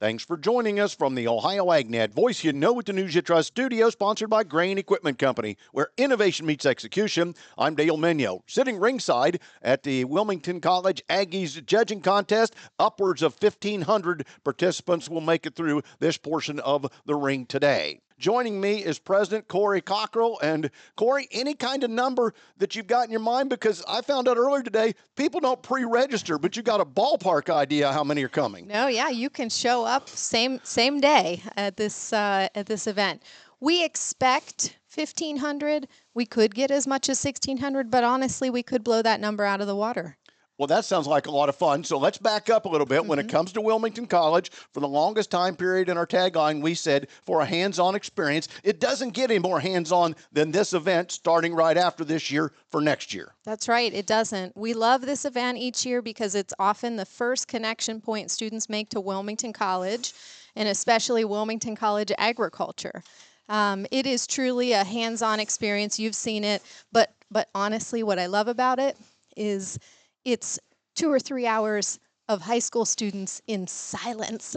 Thanks for joining us from the Ohio AgNet Voice You Know with the News You Trust studio, sponsored by Grain Equipment Company, where innovation meets execution. I'm Dale Minyo, sitting ringside at the Wilmington College Aggies Judging Contest. Upwards of 1,500 participants will make it through this portion of the ring today. Joining me is President Corey Cockrell. And Corey, any kind of number that you've got in your mind? Because I found out earlier today, people don't pre-register, but you got a ballpark idea how many are coming. No, yeah, you can show up same day at this event. We expect 1,500. We could get as much as 1,600, but honestly, we could blow that number out of the water. Well, that sounds like a lot of fun. So let's back up a little bit. When it comes to Wilmington College, for the longest time period in our tagline, we said for a hands-on experience. It doesn't get any more hands-on than this event starting right after this year for next year. That's right. It doesn't. We love this event each year because it's often the first connection point students make to Wilmington College, and especially Wilmington College agriculture. It is truly a hands-on experience. You've seen it. But honestly, what I love about it is it's 2 or 3 hours of high school students in silence,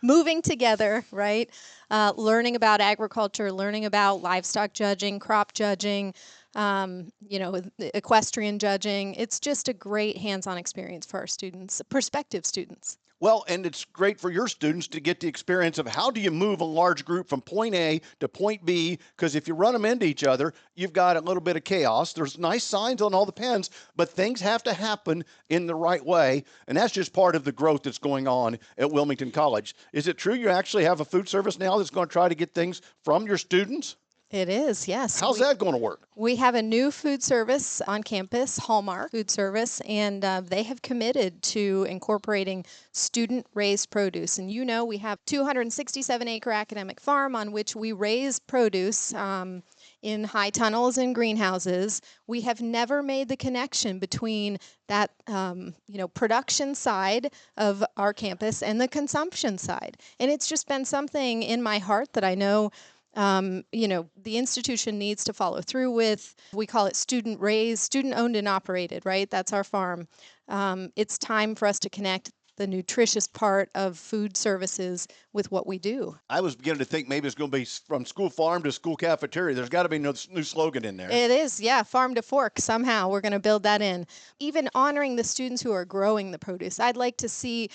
moving together, right? Learning about agriculture, learning about livestock judging, crop judging, equestrian judging. It's just a great hands-on experience for our students, prospective students. Well, and it's great for your students to get the experience of how do you move a large group from point A to point B, because if you run them into each other, you've got a little bit of chaos. There's nice signs on all the pens, but things have to happen in the right way, and that's just part of the growth that's going on at Wilmington College. Is it true you actually have a food service now that's going to try to get things from your students? It is, yes. How's that going to work? We have a new food service on campus, Hallmark Food Service, and they have committed to incorporating student-raised produce. And we have 267-acre academic farm on which we raise produce in high tunnels and greenhouses. We have never made the connection between that, production side of our campus and the consumption side. And it's just been something in my heart that I know the institution needs to follow through with. We call it student raised, student owned and operated, right? That's our farm. It's time for us to connect the nutritious part of food services with what we do. I was beginning to think maybe it's going to be from school farm to school cafeteria. There's got to be no new slogan in there. It is, yeah, farm to fork. Somehow we're going to build that in. Even honoring the students who are growing the produce. I'd like to see,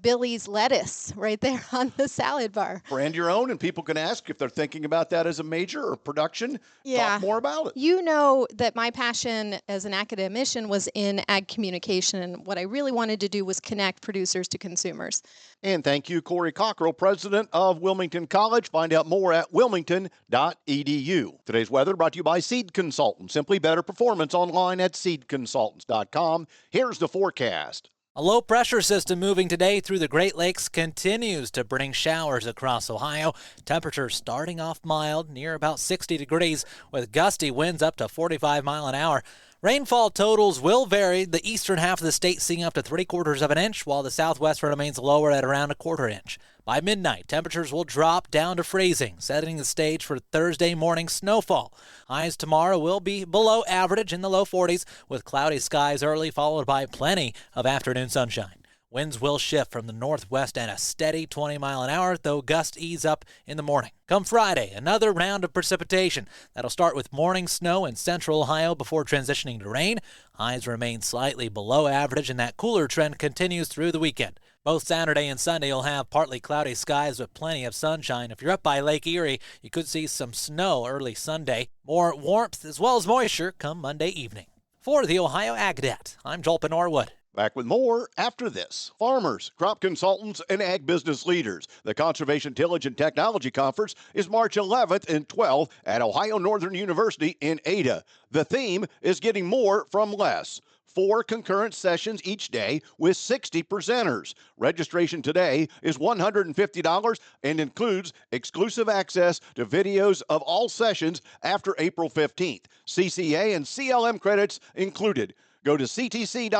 Billy's lettuce right there on the salad bar. Brand your own, and people can ask if they're thinking about that as a major or production. Yeah. Talk more about it. You know that my passion as an academician was in ag communication, and what I really wanted to do was connect producers to consumers. And thank you, Corey Cockrell, president of Wilmington College. Find out more at wilmington.edu. Today's weather brought to you by Seed Consultants. Simply better performance online at seedconsultants.com. Here's the forecast. A low-pressure system moving today through the Great Lakes continues to bring showers across Ohio. Temperatures starting off mild, near about 60 degrees, with gusty winds up to 45 miles an hour. Rainfall totals will vary, the eastern half of the state seeing up to 3/4 of an inch, while the southwest remains lower at around 1/4 inch. By midnight, temperatures will drop down to freezing, setting the stage for Thursday morning snowfall. Highs tomorrow will be below average in the low 40s, with cloudy skies early, followed by plenty of afternoon sunshine. Winds will shift from the northwest at a steady 20 miles an hour, though gusts ease up in the morning. Come Friday, another round of precipitation. That'll start with morning snow in central Ohio before transitioning to rain. Highs remain slightly below average, and that cooler trend continues through the weekend. Both Saturday and Sunday you'll have partly cloudy skies with plenty of sunshine. If you're up by Lake Erie, you could see some snow early Sunday. More warmth as well as moisture come Monday evening. For the Ohio AgNet, I'm Joel Norwood. Back with more after this. Farmers, crop consultants, and ag business leaders. The Conservation Tillage and Technology Conference is March 11th and 12th at Ohio Northern University in Ada. The theme is getting more from less. 4 concurrent sessions each day with 60 presenters. Registration today is $150 and includes exclusive access to videos of all sessions after April 15th. CCA and CLM credits included. Go to ctc.osu.edu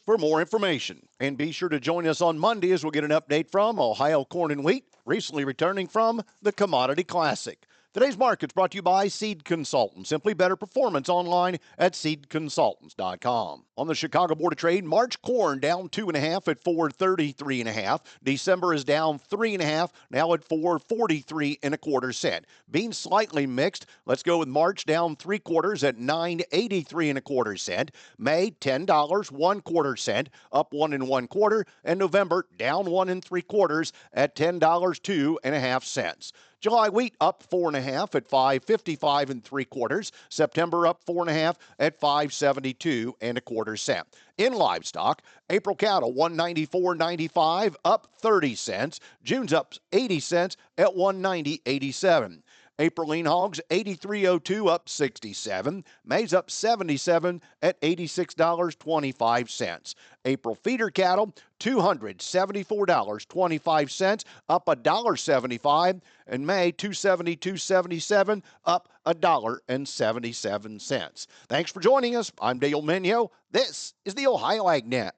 for more information. And be sure to join us on Monday as we'll get an update from Ohio Corn and Wheat, recently returning from the Commodity Classic. Today's market's brought to you by Seed Consultants. Simply better performance online at seedconsultants.com. On the Chicago Board of Trade, March corn down 2.5 at 433.5. December is down 3.5, now at 443.25 cents. Beans slightly mixed. Let's go with March down 3/4 at 983.25 cents. May $10 1/4 cent, up 1 1/4, and November down 1 3/4 at $10 2.5 cents. July wheat up 4.5 at 555 3/4. September up 4.5 at 572.25 cents. In livestock, April cattle 194.95 up 30 cents. June's up 80 cents at 190.87. April lean hogs 83.02 up 67. May's up 77 at $86.25. April feeder cattle $274.25 up $1.75, and May $272.77 up $1.77. Thanks for joining us. I'm Dale Minyo. This is the Ohio AgNet.